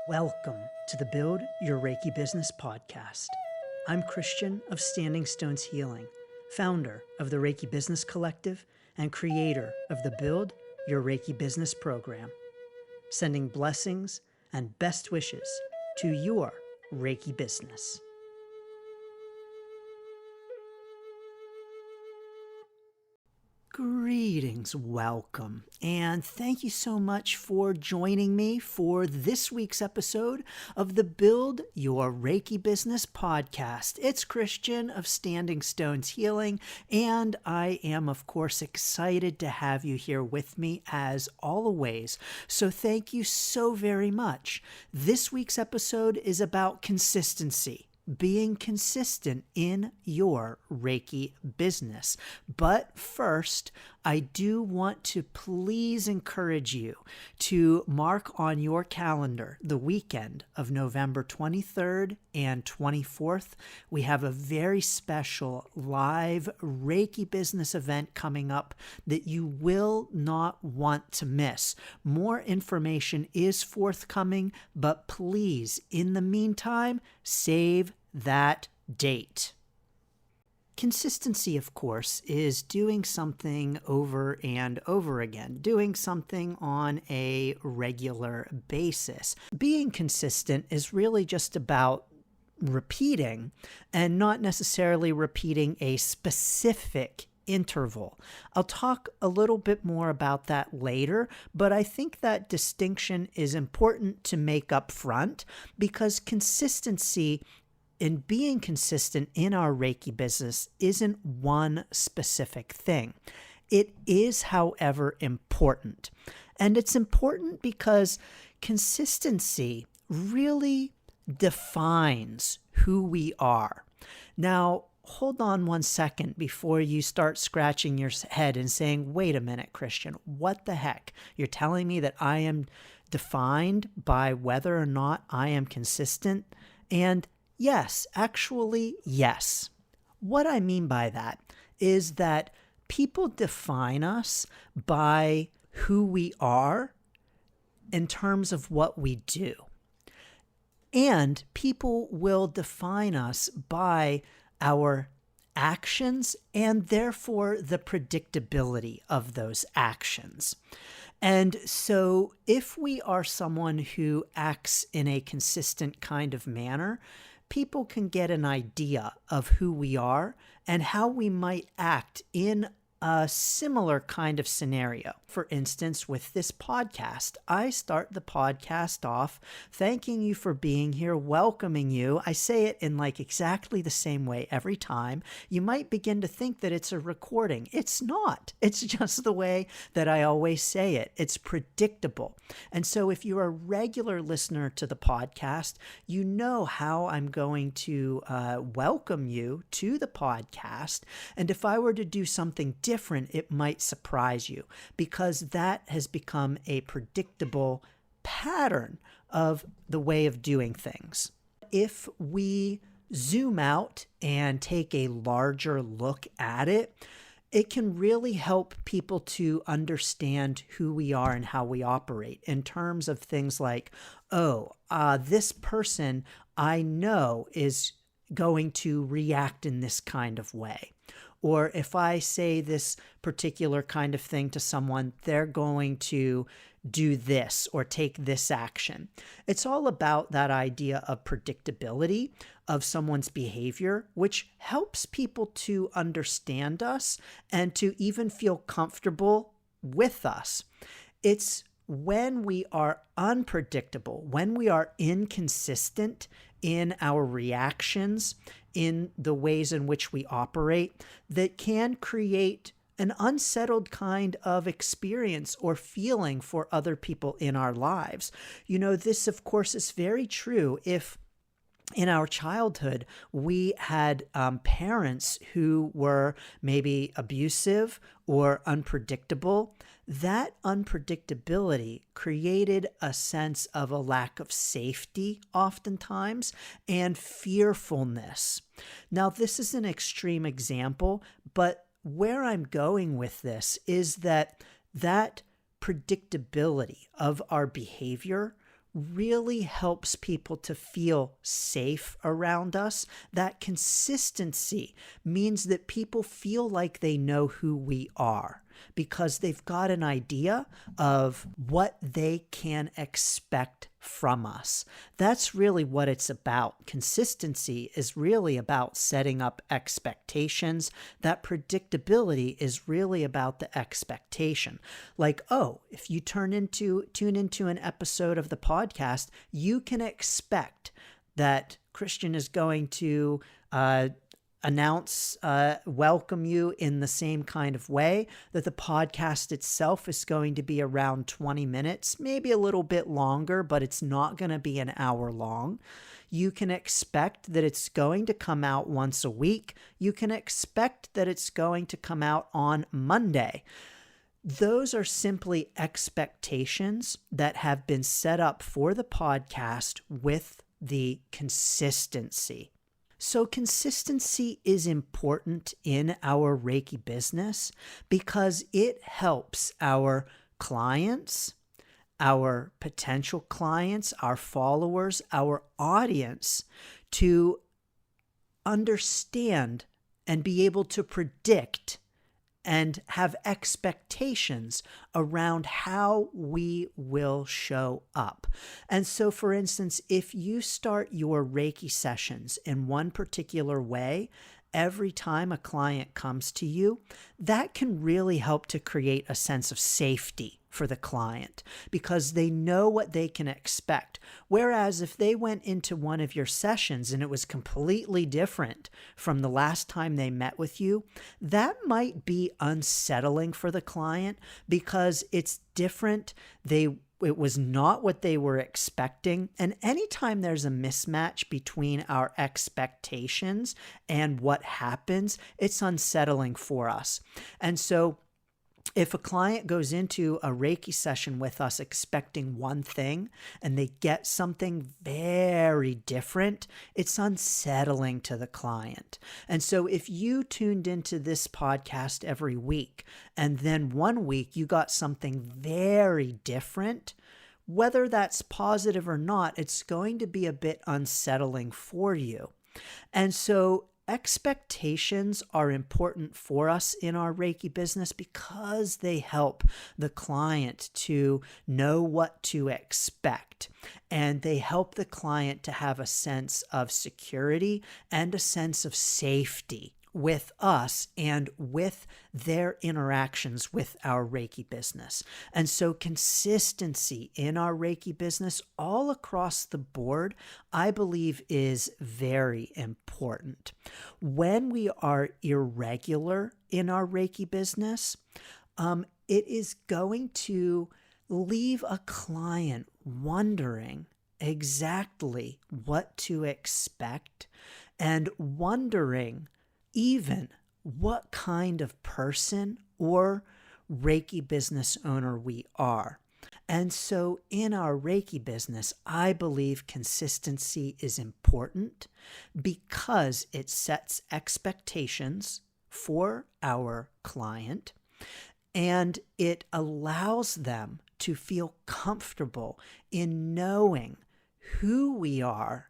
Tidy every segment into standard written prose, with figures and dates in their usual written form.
Welcome to the Build Your Reiki Business podcast. I'm Christian of Standing Stones Healing, founder of the Reiki Business Collective and creator of the Build Your Reiki Business program, sending blessings and best wishes to your Reiki business. Greetings, welcome, and thank you so much for joining me for this week's episode of the Build Your Reiki Business podcast. It's Christian of Standing Stones Healing, and I am, of course, excited to have you here with me as always. So thank you so very much. This week's episode is about consistency. Being consistent in your Reiki business. But first, I do want to please encourage you to mark on your calendar the weekend of November 23rd and 24th. We have a very special live Reiki business event coming up that you will not want to miss. More information is forthcoming, but please, in the meantime, save that date. Consistency, of course, is doing something over and over again, doing something on a regular basis. Being consistent is really just about repeating and not necessarily repeating a specific interval. I'll talk a little bit more about that later, but I think that distinction is important to make up front because consistency in being consistent in our Reiki business isn't one specific thing. It is, however, important. And it's important because consistency really defines who we are. Now, hold on one second before you start scratching your head and saying, wait a minute, Christian, what the heck? You're telling me that I am defined by whether or not I am consistent? And yes, actually, yes. What I mean by that is that people define us by who we are in terms of what we do. And people will define us by our actions and therefore the predictability of those actions. And so if we are someone who acts in a consistent kind of manner, people can get an idea of who we are and how we might act in a similar kind of scenario. For instance, with this podcast, I start the podcast off thanking you for being here, welcoming you. I say it in like exactly the same way every time. You might begin to think that it's a recording. It's not. It's just the way that I always say it. It's predictable. And so if you're a regular listener to the podcast, you know how I'm going to welcome you to the podcast. And if I were to do something different, it might surprise you because that has become a predictable pattern of the way of doing things. If we zoom out and take a larger look at it, it can really help people to understand who we are and how we operate in terms of things like, this person I know is going to react in this kind of way. Or if I say this particular kind of thing to someone, they're going to do this or take this action. It's all about that idea of predictability of someone's behavior, which helps people to understand us and to even feel comfortable with us. It's when we are unpredictable, when we are inconsistent in our reactions, in the ways in which we operate, that can create an unsettled kind of experience or feeling for other people in our lives. You know, this, of course, is very true if in our childhood, we had parents who were maybe abusive or unpredictable. That unpredictability created a sense of a lack of safety oftentimes and fearfulness. Now, this is an extreme example, but where I'm going with this is that predictability of our behavior really helps people to feel safe around us. That consistency means that people feel like they know who we are because they've got an idea of what they can expect from us. That's really what it's about. Consistency is really about setting up expectations. That predictability is really about the expectation. Like, oh, if you tune into an episode of the podcast, you can expect that Christian is going to welcome you in the same kind of way, that the podcast itself is going to be around 20 minutes, maybe a little bit longer, but it's not going to be an hour long. You can expect that it's going to come out once a week. You can expect that it's going to come out on Monday. Those are simply expectations that have been set up for the podcast with the consistency. So consistency is important in our Reiki business because it helps our clients, our potential clients, our followers, our audience to understand and be able to predict and have expectations around how we will show up. And so, for instance, if you start your Reiki sessions in one particular way, every time a client comes to you, that can really help to create a sense of safety for the client because they know what they can expect. Whereas if they went into one of your sessions and it was completely different from the last time they met with you, that might be unsettling for the client because it's different. It was not what they were expecting. And anytime there's a mismatch between our expectations and what happens, it's unsettling for us. And so if a client goes into a Reiki session with us expecting one thing and they get something very different, it's unsettling to the client. And so if you tuned into this podcast every week and then one week you got something very different, whether that's positive or not, it's going to be a bit unsettling for you. And so expectations are important for us in our Reiki business because they help the client to know what to expect. And they help the client to have a sense of security and a sense of safety with us and with their interactions with our Reiki business. And so consistency in our Reiki business all across the board, I believe, is very important. When we are irregular in our Reiki business, it is going to leave a client wondering exactly what to expect and wondering even what kind of person or Reiki business owner we are. And so in our Reiki business, I believe consistency is important because it sets expectations for our client and it allows them to feel comfortable in knowing who we are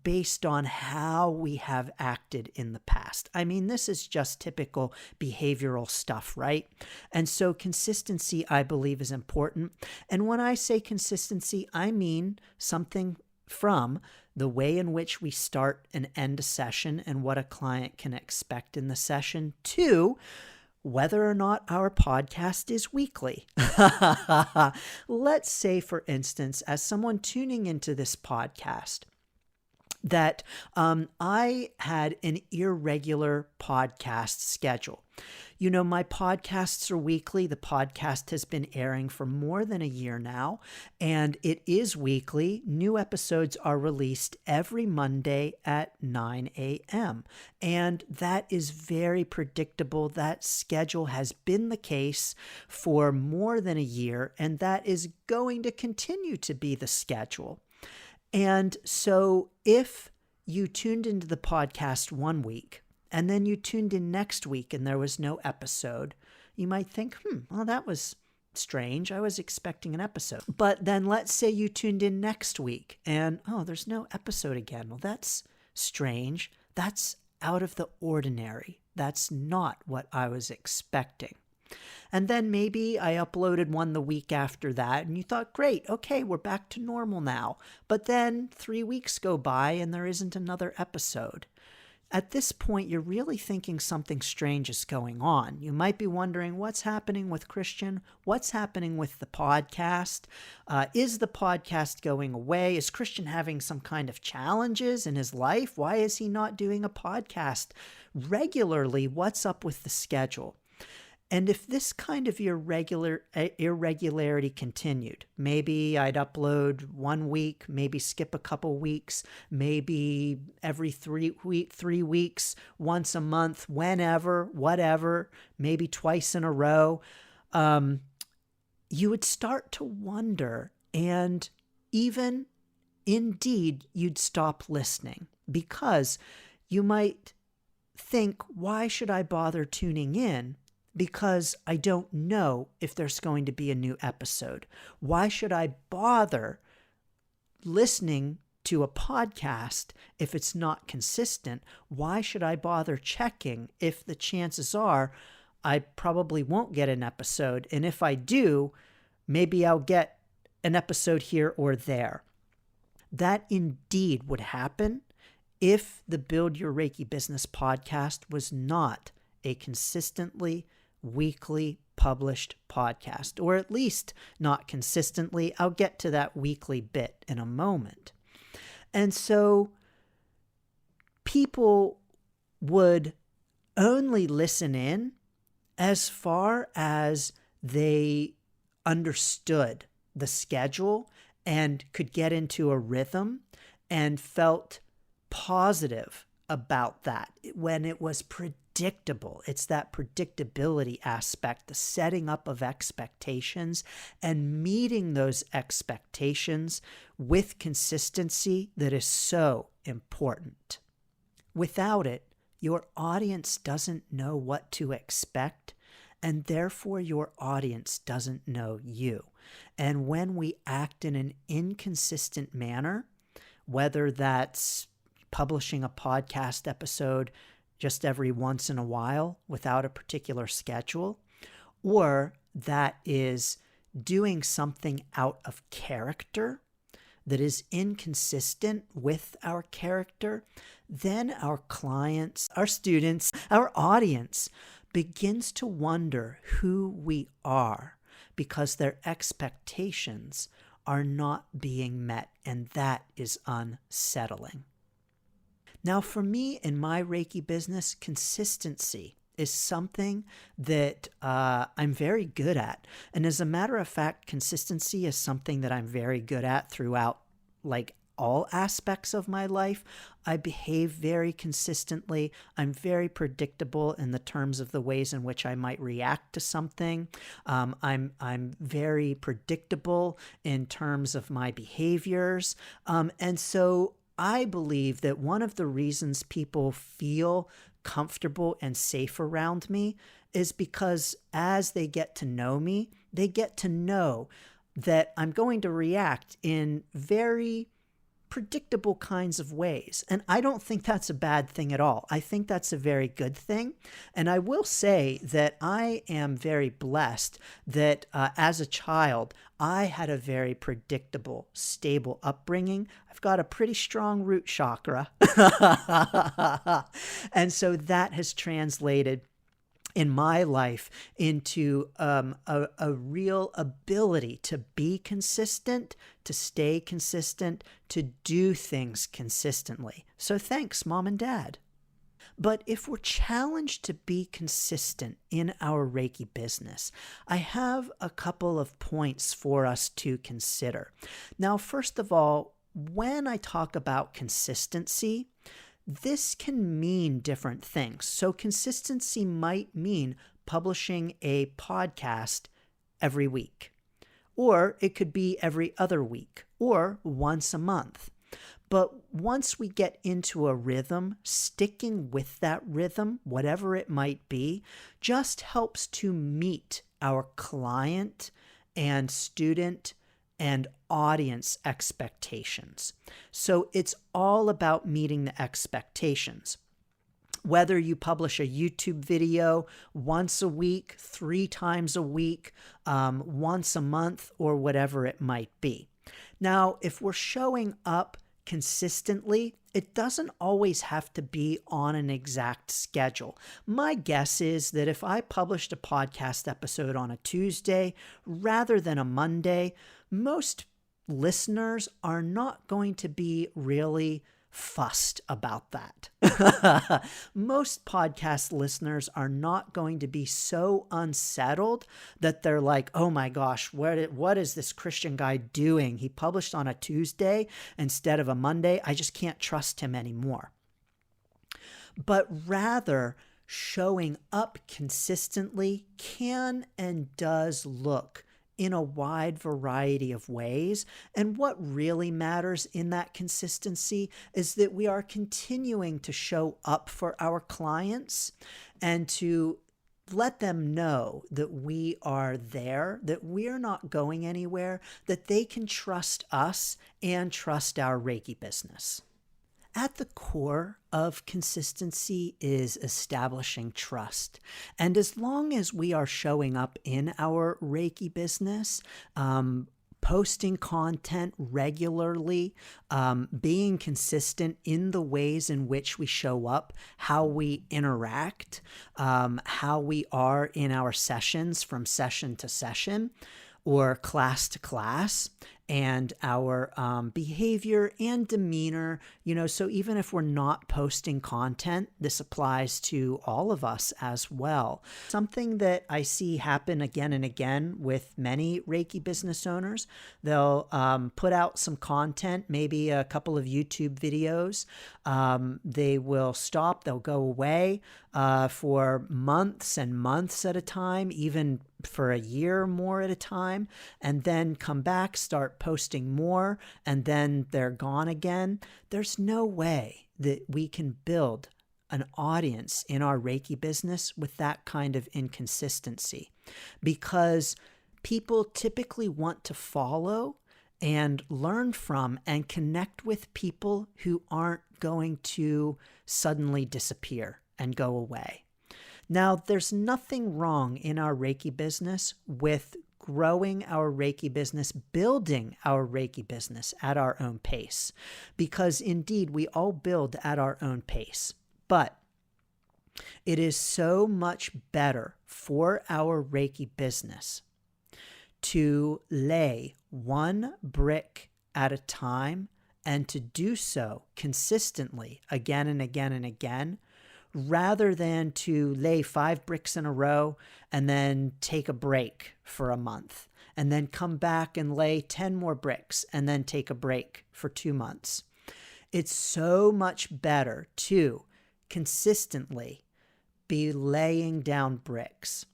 based on how we have acted in the past. I mean, this is just typical behavioral stuff, right? And so consistency, I believe, is important. And when I say consistency, I mean something from the way in which we start and end a session and what a client can expect in the session to whether or not our podcast is weekly. Let's say, for instance, as someone tuning into this podcast, that I had an irregular podcast schedule. You know, my podcasts are weekly. The podcast has been airing for more than a year now, and it is weekly. New episodes are released every Monday at 9 a.m., and that is very predictable. That schedule has been the case for more than a year, and that is going to continue to be the schedule. And so if you tuned into the podcast one week and then you tuned in next week and there was no episode, you might think, well, that was strange. I was expecting an episode. But then let's say you tuned in next week and, oh, there's no episode again. Well, that's strange. That's out of the ordinary. That's not what I was expecting. And then maybe I uploaded one the week after that and you thought, great, okay, we're back to normal now. But then 3 weeks go by and there isn't another episode. At this point, you're really thinking something strange is going on. You might be wondering, what's happening with Christian? What's happening with the podcast? Is the podcast going away? Is Christian having some kind of challenges in his life? Why is he not doing a podcast regularly? What's up with the schedule? And if this kind of irregularity continued, maybe I'd upload 1 week, maybe skip a couple weeks, maybe every 3 weeks, once a month, whenever, whatever, maybe twice in a row, you would start to wonder, and even indeed, you'd stop listening, because you might think, why should I bother tuning in? Because I don't know if there's going to be a new episode. Why should I bother listening to a podcast if it's not consistent? Why should I bother checking if the chances are I probably won't get an episode? And if I do, maybe I'll get an episode here or there. That indeed would happen if the Build Your Reiki Business podcast was not a consistently weekly published podcast, or at least not consistently. I'll get to that weekly bit in a moment. And so people would only listen in as far as they understood the schedule and could get into a rhythm and felt positive about that when it was predictable. It's that predictability aspect, the setting up of expectations and meeting those expectations with consistency that is so important. Without it, your audience doesn't know what to expect, and therefore your audience doesn't know you. And when we act in an inconsistent manner, whether that's publishing a podcast episode just every once in a while without a particular schedule, or that is doing something out of character that is inconsistent with our character, then our clients, our students, our audience begins to wonder who we are because their expectations are not being met, and that is unsettling. Now, for me in my Reiki business, consistency is something that I'm very good at. And as a matter of fact, consistency is something that I'm very good at throughout all aspects of my life. I behave very consistently. I'm very predictable in the terms of the ways in which I might react to something. I'm very predictable in terms of my behaviors. And so I believe that one of the reasons people feel comfortable and safe around me is because as they get to know me, they get to know that I'm going to react in very predictable kinds of ways. And I don't think that's a bad thing at all. I think that's a very good thing. And I will say that I am very blessed that as a child, I had a very predictable, stable upbringing. I've got a pretty strong root chakra. And so that has translated in my life into a real ability to be consistent, to stay consistent, to do things consistently. So thanks, Mom and Dad. But if we're challenged to be consistent in our Reiki business, I have a couple of points for us to consider. Now, first of all, when I talk about consistency, this can mean different things. So consistency might mean publishing a podcast every week, or it could be every other week, or once a month. But once we get into a rhythm, sticking with that rhythm, whatever it might be, just helps to meet our client and student and audience expectations. So it's all about meeting the expectations. Whether you publish a YouTube video once a week, 3 times a week, once a month, or whatever it might be. Now, if we're showing up consistently, it doesn't always have to be on an exact schedule. My guess is that if I published a podcast episode on a Tuesday rather than a Monday, most listeners are not going to be really fussed about that. Most podcast listeners are not going to be so unsettled that they're like, oh my gosh, what is this Christian guy doing? He published on a Tuesday instead of a Monday. I just can't trust him anymore. But rather, showing up consistently can and does look in a wide variety of ways. And what really matters in that consistency is that we are continuing to show up for our clients and to let them know that we are there, that we're not going anywhere, that they can trust us and trust our Reiki business. At the core of consistency is establishing trust. And as long as we are showing up in our Reiki business, posting content regularly, being consistent in the ways in which we show up, how we interact, how we are in our sessions from session to session or class to class, and our behavior and demeanor, so even if we're not posting content, this applies to all of us as well. Something that I see happen again and again with many Reiki business owners, they'll put out some content, maybe a couple of YouTube videos. They will stop, they'll go away for months and months at a time, even for a year or more at a time, and then come back, start posting more, and then they're gone again. There's no way that we can build an audience in our Reiki business with that kind of inconsistency, because people typically want to follow and learn from and connect with people who aren't going to suddenly disappear and go away. Now, there's nothing wrong in our Reiki business with growing our Reiki business, building our Reiki business at our own pace, because indeed we all build at our own pace. But it is so much better for our Reiki business to lay one brick at a time and to do so consistently again and again and again, rather than to lay 5 bricks in a row and then take a break for a month and then come back and lay 10 more bricks and then take a break for 2 months. It's so much better to consistently be laying down bricks.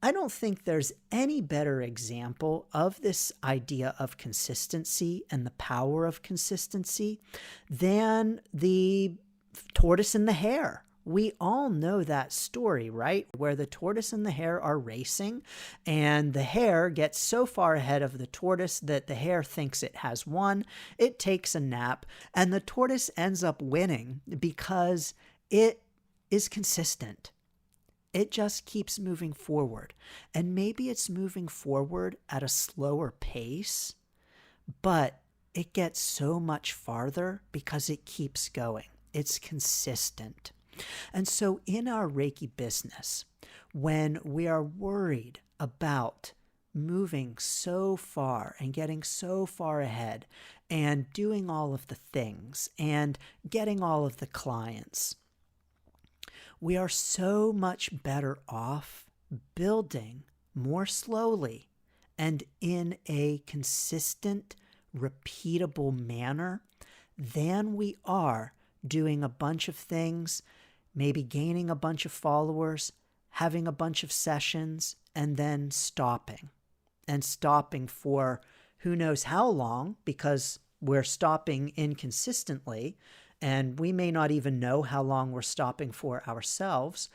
I don't think there's any better example of this idea of consistency and the power of consistency than the tortoise and the hare. We all know that story, right? Where the tortoise and the hare are racing, and the hare gets so far ahead of the tortoise that the hare thinks it has won. It takes a nap, and the tortoise ends up winning because it is consistent. It just keeps moving forward. And maybe it's moving forward at a slower pace, but it gets so much farther because it keeps going. It's consistent. And so in our Reiki business, when we are worried about moving so far and getting so far ahead and doing all of the things and getting all of the clients, we are so much better off building more slowly and in a consistent, repeatable manner than we are doing a bunch of things, maybe gaining a bunch of followers, having a bunch of sessions, and then stopping for who knows how long, because we're stopping inconsistently, and we may not even know how long we're stopping for ourselves,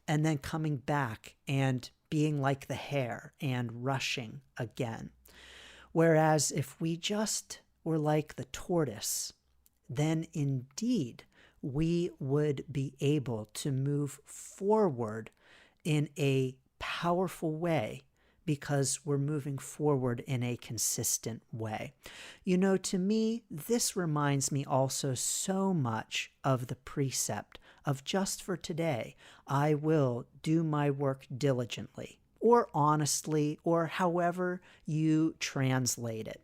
and then coming back and being like the hare and rushing again. Whereas if we just were like the tortoise, then indeed we would be able to move forward in a powerful way because we're moving forward in a consistent way. You know, to me, this reminds me also so much of the precept of just for today, I will do my work diligently or honestly or however you translate it.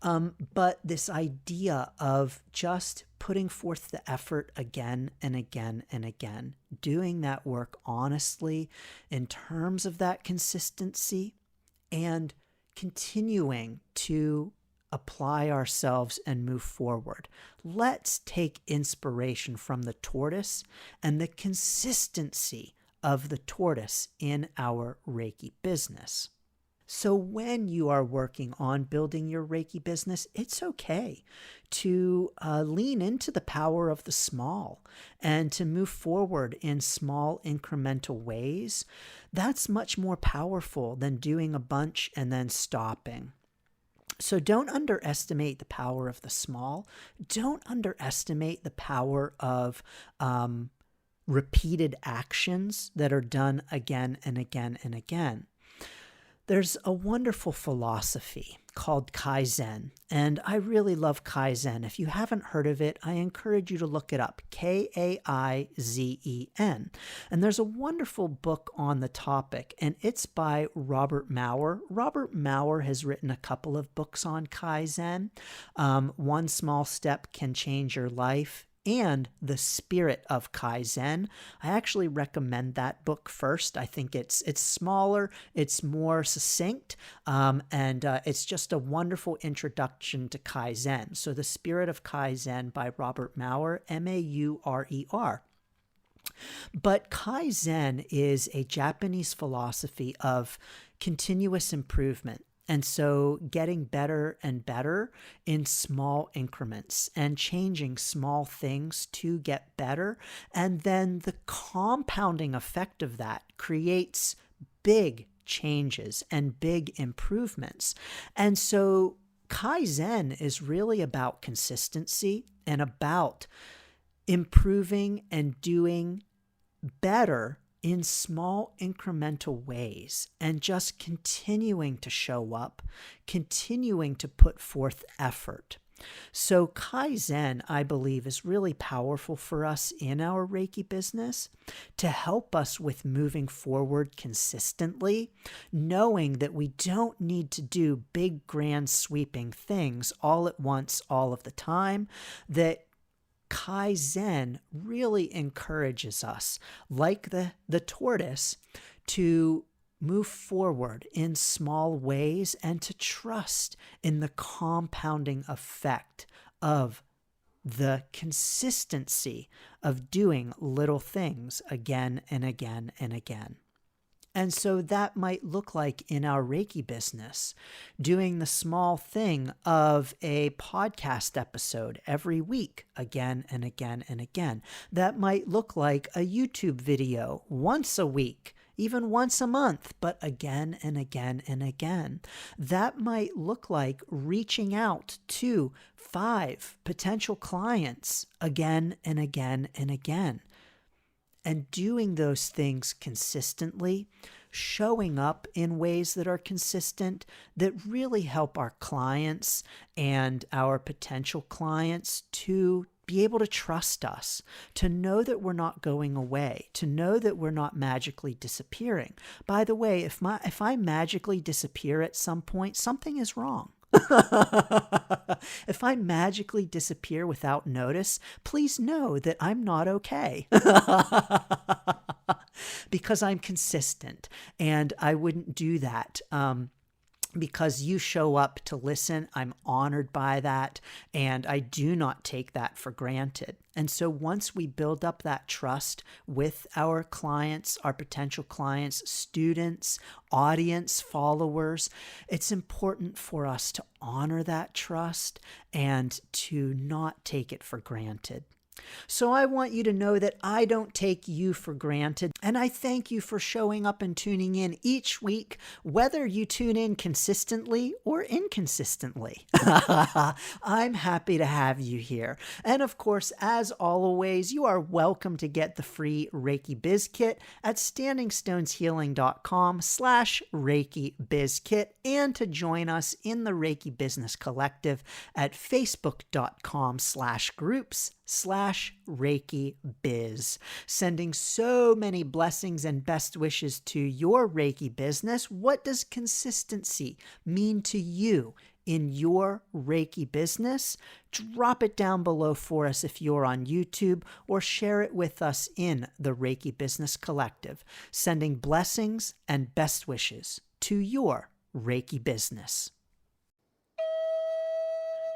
But this idea of just putting forth the effort again and again and again, doing that work honestly in terms of that consistency and continuing to apply ourselves and move forward. Let's take inspiration from the tortoise and the consistency of the tortoise in our Reiki business. So when you are working on building your Reiki business, it's okay to lean into the power of the small and to move forward in small incremental ways. That's much more powerful than doing a bunch and then stopping. So don't underestimate the power of the small. Don't underestimate the power of repeated actions that are done again and again and again. There's a wonderful philosophy called Kaizen, and I really love Kaizen. If you haven't heard of it, I encourage you to look it up, Kaizen. And there's a wonderful book on the topic, and it's by Robert Maurer. Robert Maurer has written a couple of books on Kaizen. One Small Step Can Change Your Life, and The Spirit of Kaizen. I actually recommend that book first. I think it's smaller, it's more succinct, and it's just a wonderful introduction to Kaizen. So The Spirit of Kaizen by Robert Maurer, Maurer. But Kaizen is a Japanese philosophy of continuous improvement. And so getting better and better in small increments and changing small things to get better. And then the compounding effect of that creates big changes and big improvements. And so Kaizen is really about consistency and about improving and doing better in small incremental ways and just continuing to show up, continuing to put forth effort. So Kaizen, I believe, is really powerful for us in our Reiki business to help us with moving forward consistently, knowing that we don't need to do big, grand, sweeping things all at once, all of the time, that Kaizen really encourages us, like the tortoise, to move forward in small ways and to trust in the compounding effect of the consistency of doing little things again and again and again. And so that might look like in our Reiki business, doing the small thing of a podcast episode every week, again and again and again. That might look like a YouTube video once a week, even once a month, but again and again and again. That might look like reaching out to 5 potential clients again and again and again. And doing those things consistently, showing up in ways that are consistent, that really help our clients and our potential clients to be able to trust us, to know that we're not going away, to know that we're not magically disappearing. By the way, if I magically disappear at some point, something is wrong. If I magically disappear without notice, please know that I'm not okay. Because I'm consistent, and I wouldn't do that. Because you show up to listen, I'm honored by that, and I do not take that for granted. And so once we build up that trust with our clients, our potential clients, students, audience, followers, it's important for us to honor that trust and to not take it for granted. So I want you to know that I don't take you for granted, and I thank you for showing up and tuning in each week, whether you tune in consistently or inconsistently. I'm happy to have you here. And of course, as always, you are welcome to get the free Reiki Biz Kit at standingstoneshealing.com/Reiki Biz Kit, and to join us in the Reiki Business Collective at facebook.com/groups/Reiki Biz. Sending so many blessings and best wishes to your Reiki business. What does consistency mean to you in your Reiki business? Drop it down below for us if you're on YouTube, or share it with us in the Reiki Business Collective. Sending blessings and best wishes to your Reiki business.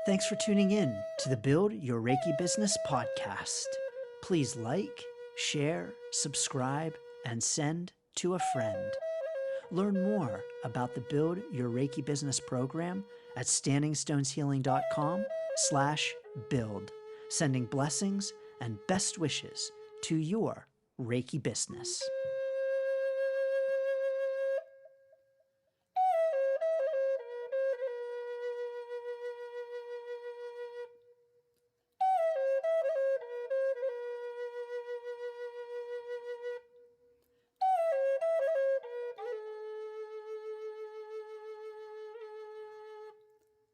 Thanks for tuning in to the Build Your Reiki Business podcast. Please like, share, subscribe, and send to a friend. Learn more about the Build Your Reiki Business program at standingstoneshealing.com/build. Sending blessings and best wishes to your Reiki business.